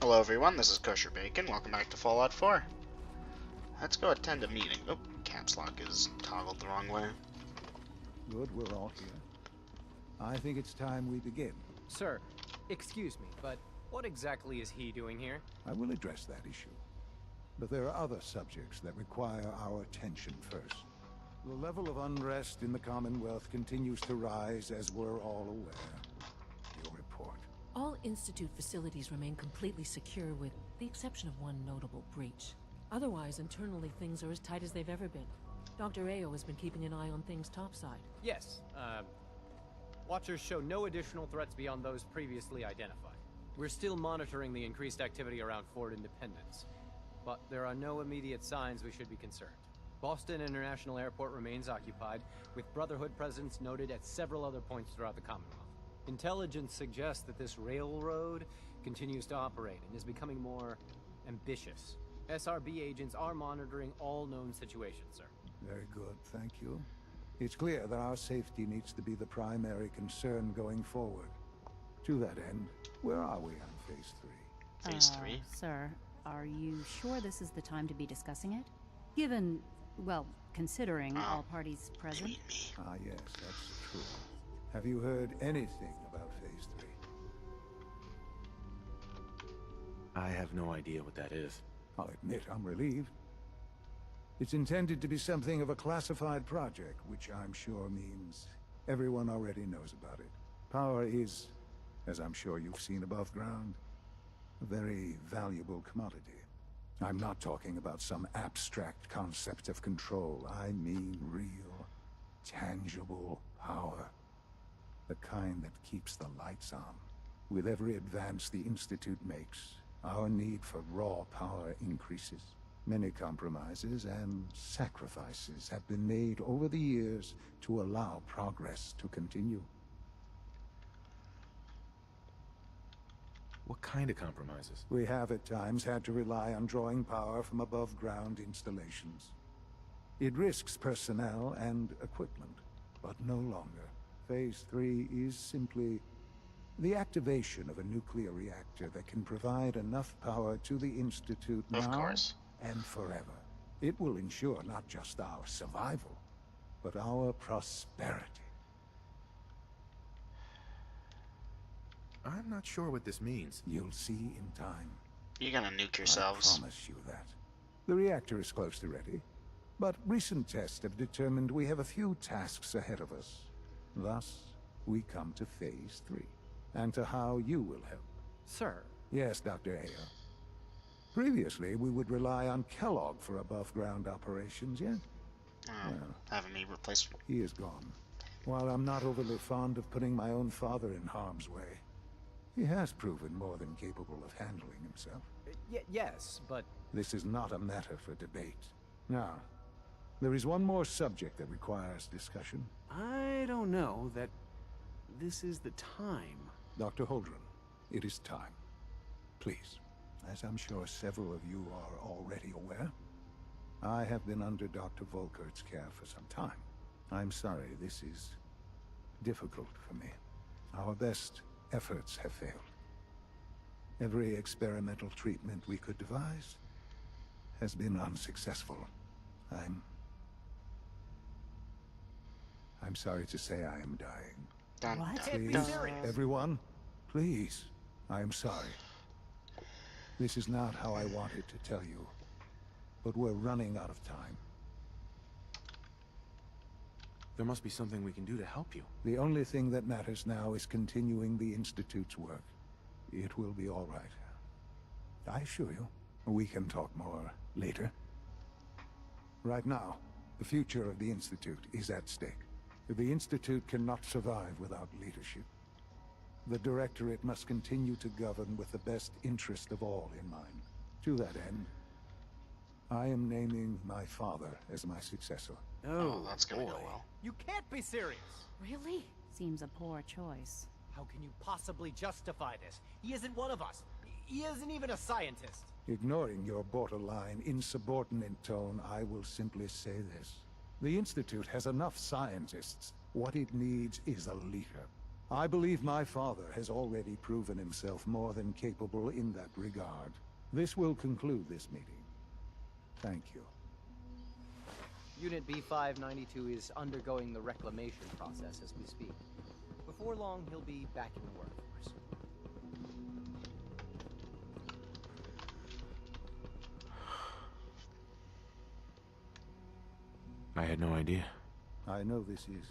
Hello everyone, this is Kosher Bacon. Welcome back to Fallout 4. Let's go attend a meeting. Oh, caps lock is toggled the wrong way. Good, we're all here. I think it's time we begin. Sir, excuse me, but what exactly is he doing here? I will address that issue. But there are other subjects that require our attention first. The level of unrest in the Commonwealth continues to rise, as we're all aware. Your report. All Institute facilities remain completely secure with the exception of one notable breach. Otherwise, internally things are as tight as they've ever been. Dr. Ayo has been keeping an eye on things topside. Yes, Watchers show no additional threats beyond those previously identified. We're still monitoring the increased activity around Fort Independence, but there are no immediate signs we should be concerned. Boston International Airport remains occupied, with Brotherhood presence noted at several other points throughout the Commonwealth. Intelligence suggests that this railroad continues to operate and is becoming more ambitious. SRB agents are monitoring all known situations, sir. Very good, thank you. It's clear that our safety needs to be the primary concern going forward. To that end, where are we on Phase 3? Phase 3? Sir, are you sure this is the time to be discussing it? Given, well, considering all parties present? Ah, yes, that's true. Have you heard anything about Phase 3? I have no idea what that is. I'll admit I'm relieved. It's intended to be something of a classified project, which I'm sure means everyone already knows about it. Power is, as I'm sure you've seen above ground, a very valuable commodity. I'm not talking about some abstract concept of control. I mean real, tangible power. The kind that keeps the lights on. With every advance the Institute makes, our need for raw power increases. Many compromises and sacrifices have been made over the years to allow progress to continue. What kind of compromises? We have at times had to rely on drawing power from above-ground installations. It risks personnel and equipment, but no longer. Phase 3 is simply the activation of a nuclear reactor that can provide enough power to the Institute now Of course. and forever. It will ensure not just our survival, but our prosperity. I'm not sure what this means. You'll see in time. You're gonna nuke I yourselves. promise you that. The reactor is close to ready, but recent tests have determined we have a few tasks ahead of us. Thus, we come to Phase 3, and to how you will help. Sir, Yes, Dr. Ayo. Previously, we would rely on Kellogg for above-ground operations, yeah? Having me replaced. He is gone. While I'm not overly fond of putting my own father in harm's way, he has proven more than capable of handling himself. yes, but This is not a matter for debate. Now, there is one more subject that requires discussion. I don't know that this is the time. Dr. Holdren, it is time. Please, as I'm sure several of you are already aware, I have been under Dr. Volkert's care for some time. I'm sorry this is difficult for me. Our best efforts have failed. Every experimental treatment we could devise has been unsuccessful. I'm sorry to say I am dying. Dun, What? dun, Please, dun. everyone, please, I am sorry. This is not how I wanted to tell you, but we're running out of time. There must be something we can do to help you. The only thing that matters now is continuing the Institute's work. It will be all right. I assure you, we can talk more later. Right now, the future of the Institute is at stake. The Institute cannot survive without leadership. The Directorate must continue to govern with the best interest of all in mind. To that end, I am naming my father as my successor. Oh, that's gonna go well. you can't be serious. Really? Seems a poor choice. How can you possibly justify this? He isn't one of us. He isn't even a scientist. Ignoring your borderline, insubordinate tone, I will simply say this. The Institute has enough scientists. What it needs is a leader. I believe my father has already proven himself more than capable in that regard. This will conclude this meeting. Thank you. Unit B592 is undergoing the reclamation process as we speak. Before long, he'll be back in the workforce. I had no idea. I know this is...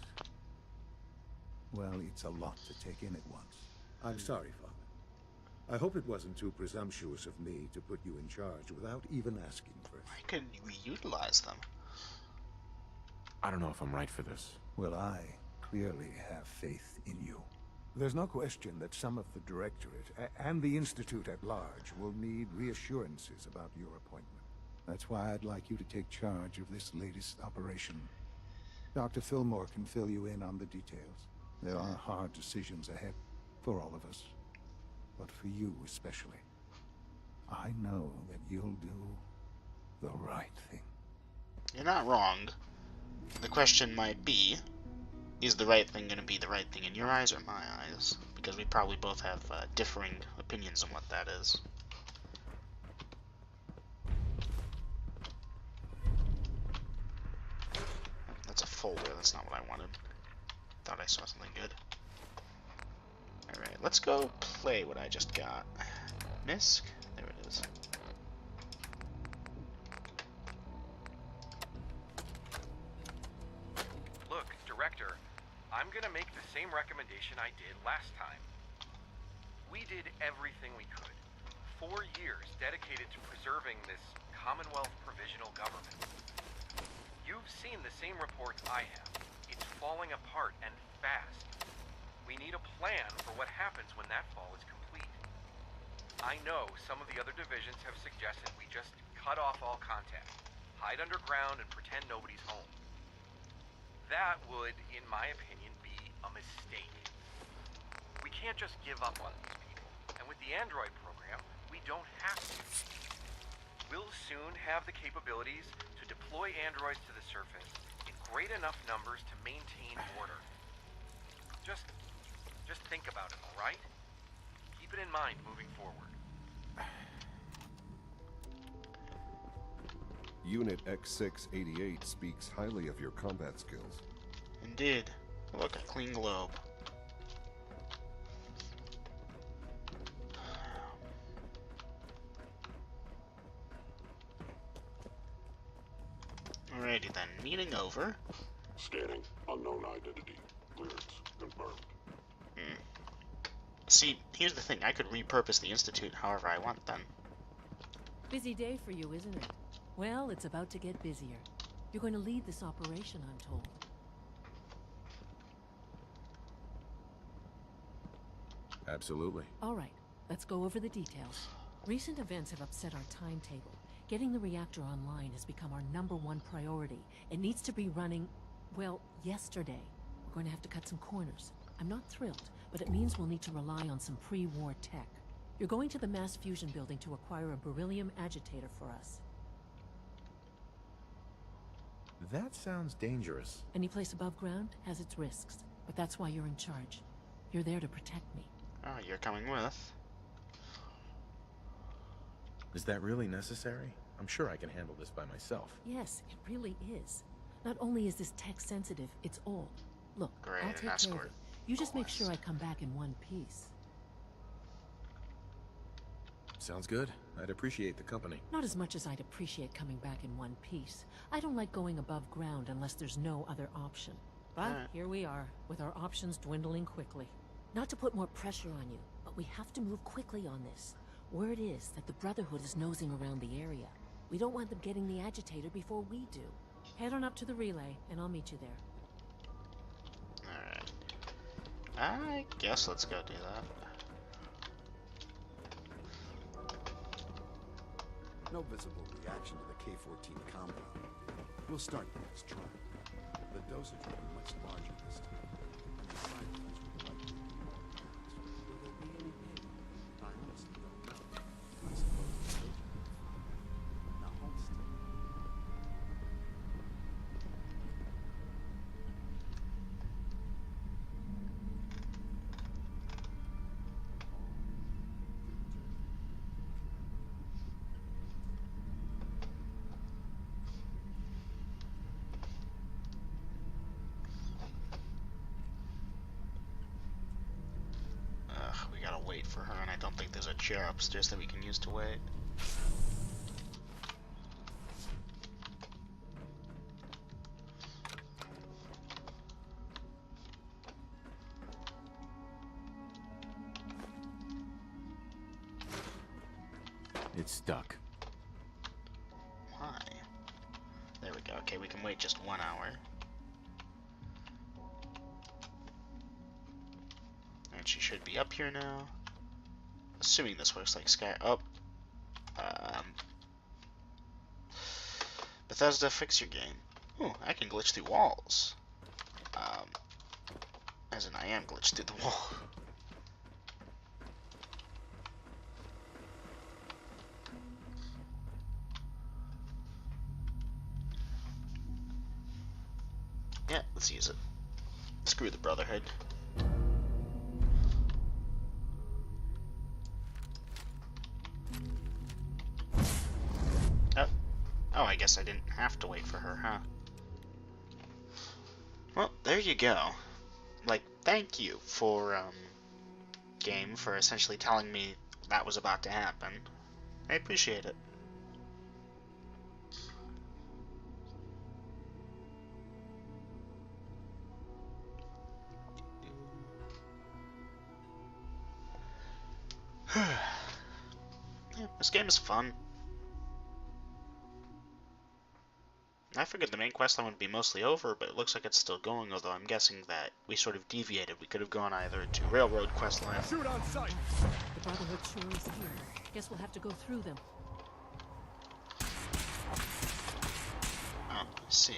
well, it's a lot to take in at once. I'm sorry, Father. I hope it wasn't too presumptuous of me to put you in charge without even asking first. Why couldn't we utilize them? I don't know if I'm right for this. Well, I clearly have faith in you. There's no question that some of the Directorate and the Institute at large will need reassurances about your appointment. That's why I'd like you to take charge of this latest operation. Dr. Fillmore can fill you in on the details. There are hard decisions ahead for all of us, but for you especially. I know that you'll do the right thing. You're not wrong. The question might be, is the right thing going to be the right thing in your eyes or my eyes? Because we probably both have differing opinions on what that is. That's a folder, that's not what I wanted. Thought I saw something good. Alright, let's go play what I just got. Misk? There it is. Look, Director, I'm gonna make the same recommendation I did last time. We did everything we could. 4 years dedicated to preserving this Commonwealth Provisional Government. You've seen the same reports I have. It's falling apart and fast. We need a plan for what happens when that fall is complete. I know some of the other divisions have suggested we just cut off all contact, hide underground and pretend nobody's home. That would, in my opinion, be a mistake. We can't just give up on these people, and with the Android program, we don't have to. We'll soon have the capabilities to deploy androids to the surface in great enough numbers to maintain order. Just think about it, all right? Keep it in mind moving forward. Unit X688 speaks highly of your combat skills. Indeed. Look, a clean globe. Alrighty then, meeting over. Scanning. Unknown identity. Clearance confirmed. See, here's the thing, I could repurpose the Institute however I want then. Busy day for you, isn't it? Well, it's about to get busier. You're going to lead this operation, I'm told. Absolutely. All right, let's go over the details. Recent events have upset our timetable. Getting the reactor online has become our #1 priority. It needs to be running, well, yesterday. We're going to have to cut some corners. I'm not thrilled, but it means we'll need to rely on some pre-war tech. You're going to the mass fusion building to acquire a beryllium agitator for us. That sounds dangerous. Any place above ground has its risks, but that's why you're in charge. You're there to protect me. Oh, you're coming with. Is that really necessary? I'm sure I can handle this by myself. Yes, it really is. Not only is this tech sensitive, it's old. Look, Great, I'll an take care of escort. it. You just make sure I come back in one piece. Sounds good. I'd appreciate the company. Not as much as I'd appreciate coming back in one piece. I don't like going above ground unless there's no other option. But here we are, with our options dwindling quickly. Not to put more pressure on you, but we have to move quickly on this. Word is that the Brotherhood is nosing around the area. We don't want them getting the agitator before we do. Head on up to the relay, and I'll meet you there. Alright. I guess let's go do that. No visible reaction to the K-14 compound. We'll start the next trial. The dosage will be much larger this time. And the side effects will be likely to be more pronounced. Will there be any pain? I honestly don't know. I suppose it's safe. Now hold still. gotta wait for her, and I don't think there's a chair upstairs that we can use to wait. It's stuck. Why? There we go. Okay, we can wait just 1 hour. And she should be up here now. Assuming this works like Sky. Oh. Bethesda, fix your game. Ooh, I can glitch through walls. As in, I am glitched through the wall. Yeah, let's use it. Screw the Brotherhood. Oh, I guess I didn't have to wait for her, huh? Well, there you go. Like, thank you for, game, for essentially telling me that was about to happen. I appreciate it. Yeah, this game is fun. I figured the main questline would be mostly over, but it looks like it's still going, although I'm guessing that we sort of deviated. We could have gone either to Railroad questline. Shoot on sight! The Brotherhood sure is here. Guess we'll have to go through them. Oh, I see.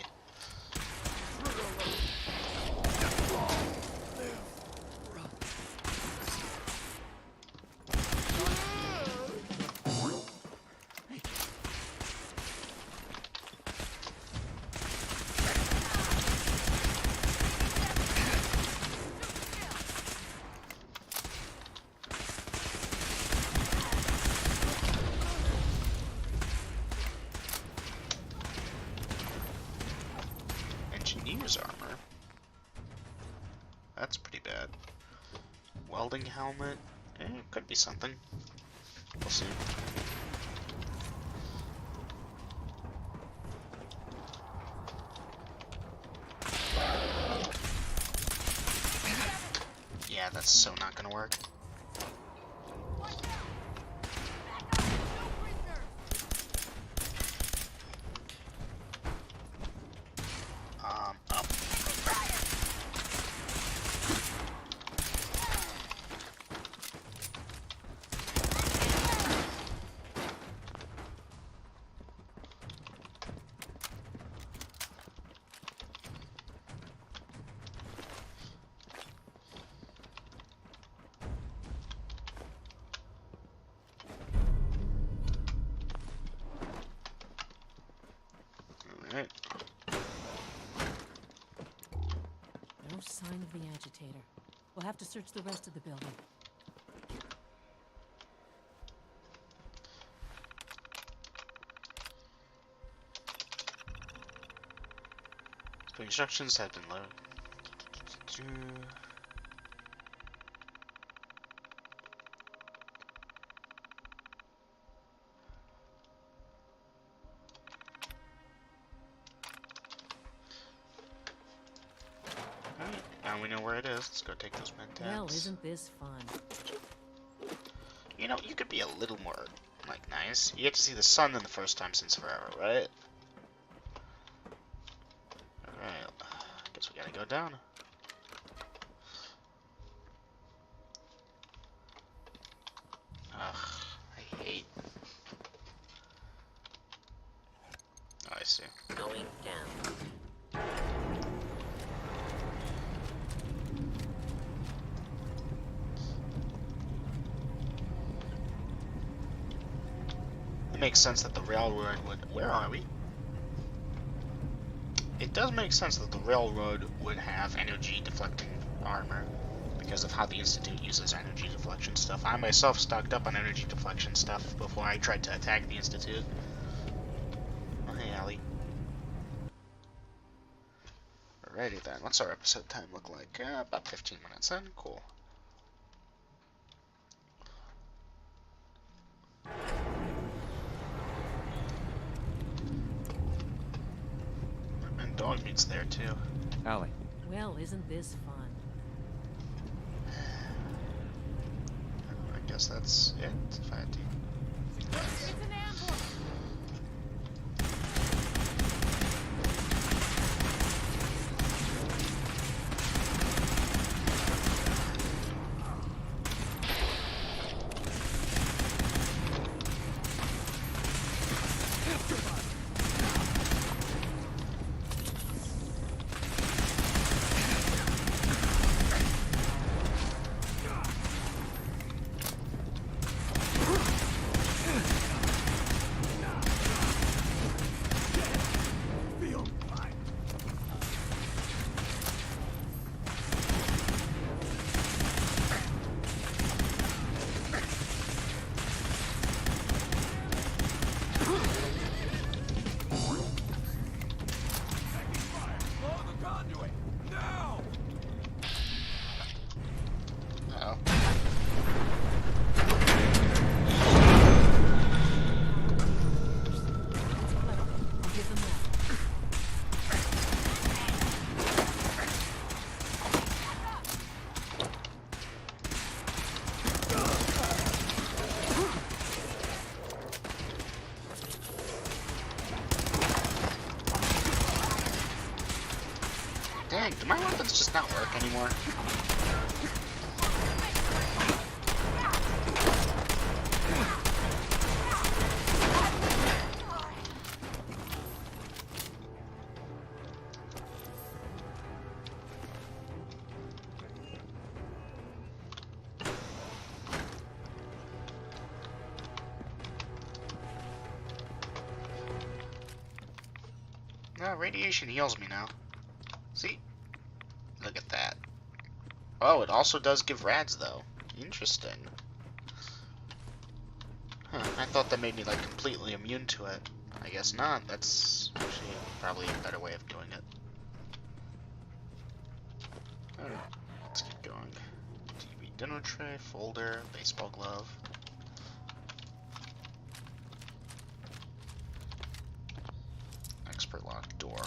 Engineer's armor? That's pretty bad. Welding helmet? Could be something. We'll see. Yeah, that's so not gonna work. Up. Alright. No sign of the agitator. We'll have to search the rest of the building. The instructions have been loaded. Alright, now we know where it is. Let's go take those mentats. Well, isn't this fun? You know, you could be a little more, like, nice. You get to see the sun in the first time since forever, right? Alright, guess we gotta go down. Ugh, I hate. Oh, I see. Going down. It makes sense that the railroad would... Where are we? It does make sense that the railroad would have energy deflecting armor because of how the Institute uses energy deflection stuff. I myself stocked up on energy deflection stuff before I tried to attack the Institute. Oh, hey, Allie. Alrighty then, what's our episode time look like? About 15 minutes in, cool. dog meat's there too. Allie. Well, isn't this fun? I guess that's it, Fatty. It's an ambush! Dang, do my weapons just not work anymore? No, radiation heals me now. See? Look at that. Oh, it also does give rads, though. Interesting. Huh, I thought that made me, like, completely immune to it. I guess not. That's actually probably a better way of doing it. Alright, let's keep going. TV dinner tray, folder, baseball glove. Expert lock door.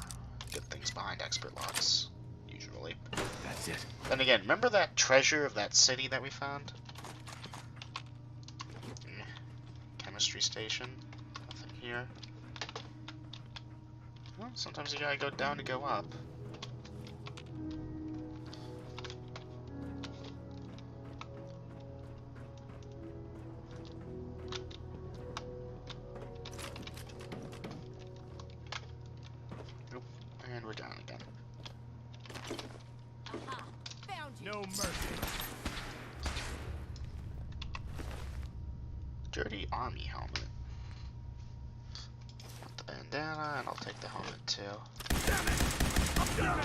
Good things behind expert locks, usually. That's it. Then again, remember that treasure of that city that we found? Chemistry station. Nothing here. Well, sometimes you gotta go down to go up. Nope. And we're down again. No mercy. Dirty army helmet. Want the bandana, and I'll take the helmet too. Damn it! I'm down!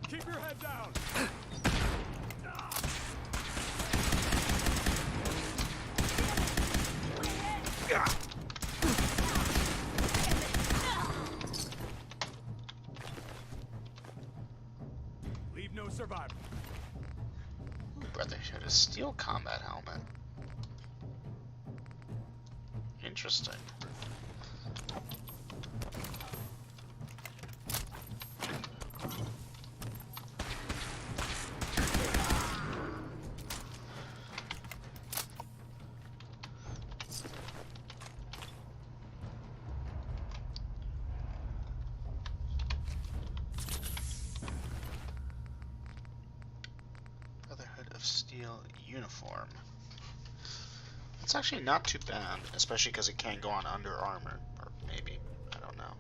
Keep your head down! Leave no survivor. Brotherhood of Steel combat helmet. Interesting. Brotherhood of Steel uniform. It's actually not too bad, especially because it can go on under armor, or maybe, I don't know.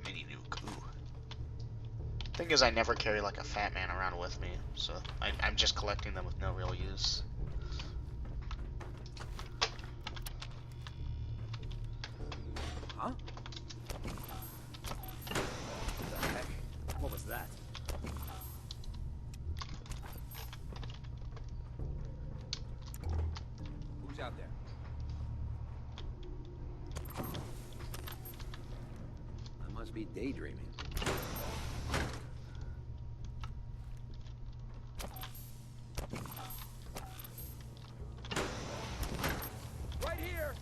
Mini nuke, ooh. Thing is, I never carry like a fat man around with me, so I'm just collecting them with no real use. was that? Who's out there? I must be daydreaming. Right here!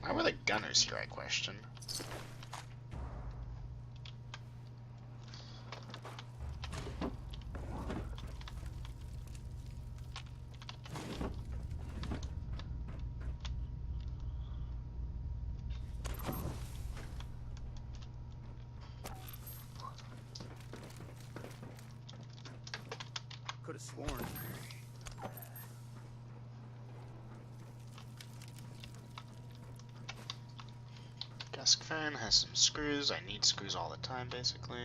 Why were the gunners here, I question? Could have sworn. Desk fan has some screws. I need screws all the time, basically.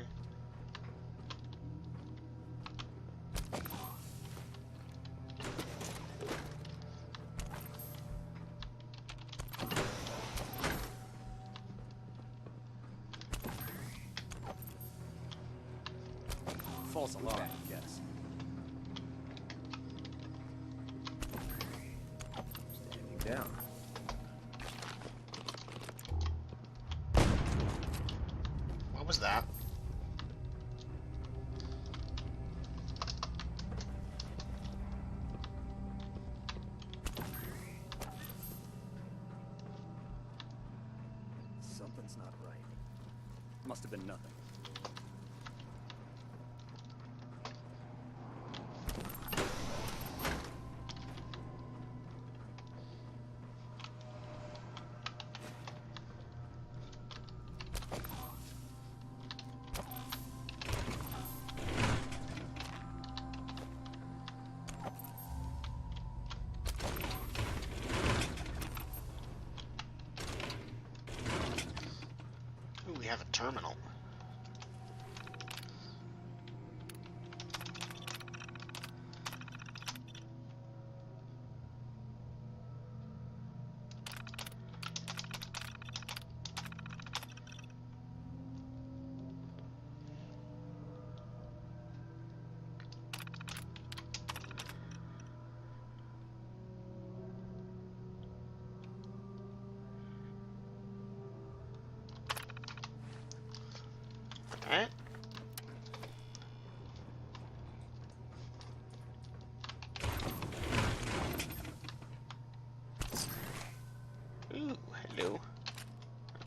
False alarm, yes. Standing down. What was that? Something's not right. Must have been nothing. Ooh, we have a terminal. Alright. Ooh, hello.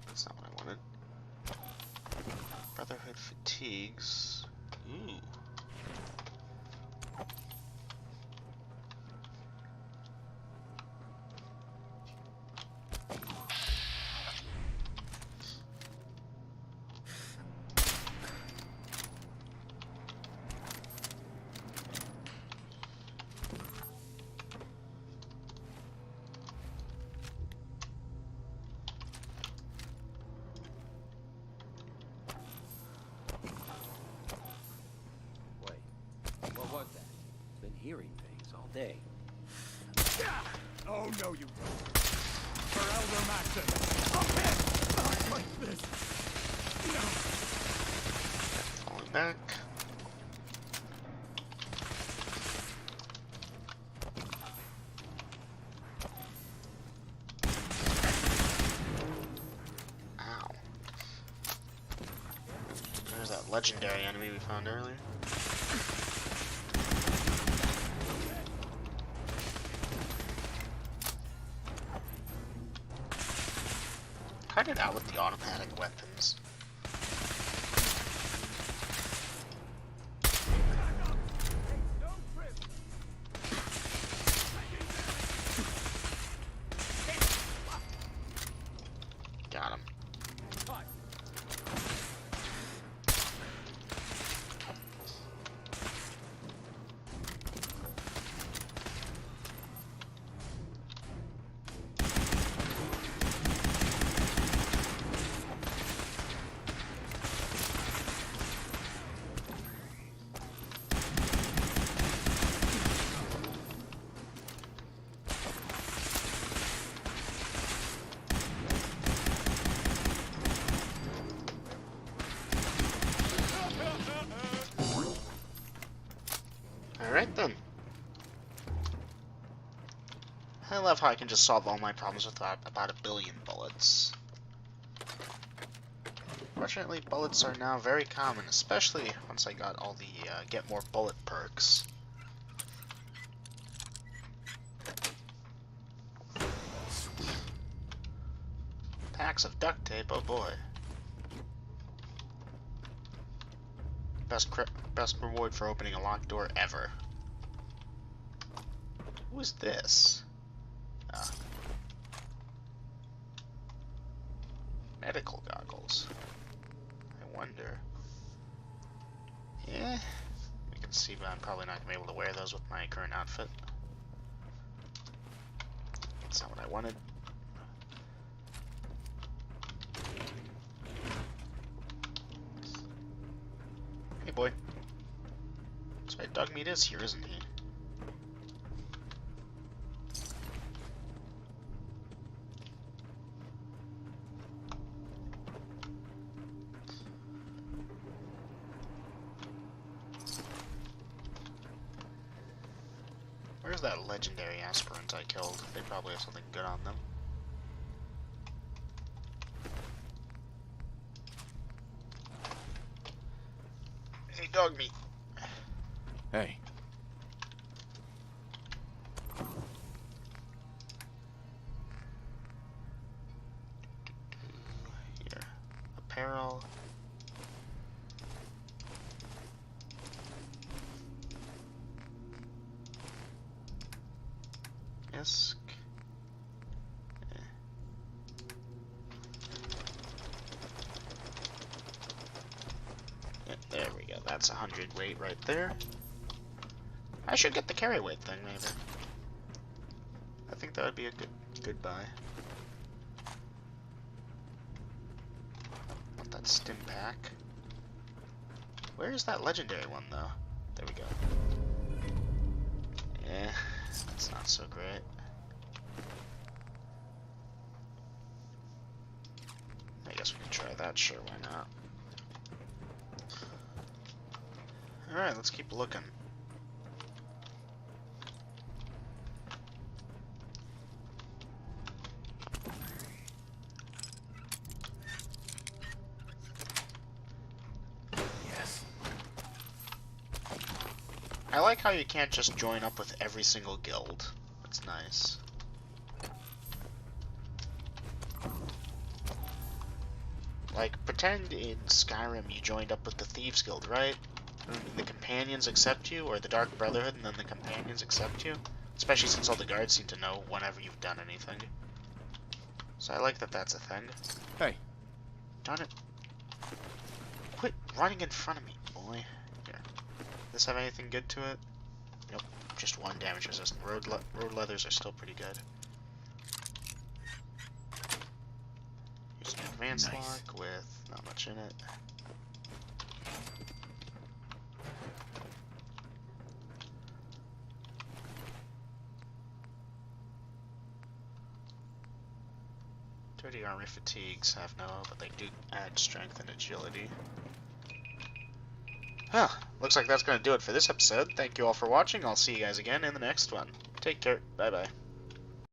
That's not what I wanted. Brotherhood fatigues. Ooh. Wait, what was that? Been hearing things all day. Oh, no, you don't. For Elder Maxon. Up him! Not like this. No. Falling back. Ow. There's that legendary enemy we found earlier. tried it out with the automatic weapons. Got him. Alright then. I love how I can just solve all my problems with about 1 billion bullets. Fortunately, bullets are now very common, especially once I got all the get more bullet perks. Sweet. Packs of duct tape, oh boy. Best reward for opening a locked door ever. Who is this? Medical goggles. I wonder. Yeah, we can see, but I'm probably not gonna be able to wear those with my current outfit. That's not what I wanted. Hey boy. That's right, Dogmeat is here, isn't he? Where's that legendary aspirant I killed? They probably have something good on them. Hey, Dogmeat. Hey. Here. Apparel. Isk. Yeah, there we go. That's 100 weight right there. I should get the carry weight thing, maybe. I think that would be a good buy. Want that stim pack. Where is that legendary one, though? There we go. Yeah, that's not so great. I guess we can try that, sure, why not? Alright, let's keep looking. Yes. I like how you can't just join up with every single guild. That's nice. Like, pretend in Skyrim you joined up with the Thieves Guild, right? And the Companions accept you, or the Dark Brotherhood, and then the Companions accept you. Especially since all the guards seem to know whenever you've done anything. So I like that that's a thing. Hey. Darn it. Quit running in front of me, boy. Here. Does this have anything good to it? Nope. Just 1 damage resistant. Road leathers are still pretty good. Here's an advanced lock with not much in it. Dirty armor fatigues have no, but they do add strength and agility. Well, looks like that's going to do it for this episode. Thank you all for watching. I'll see you guys again in the next one. Take care. Bye-bye.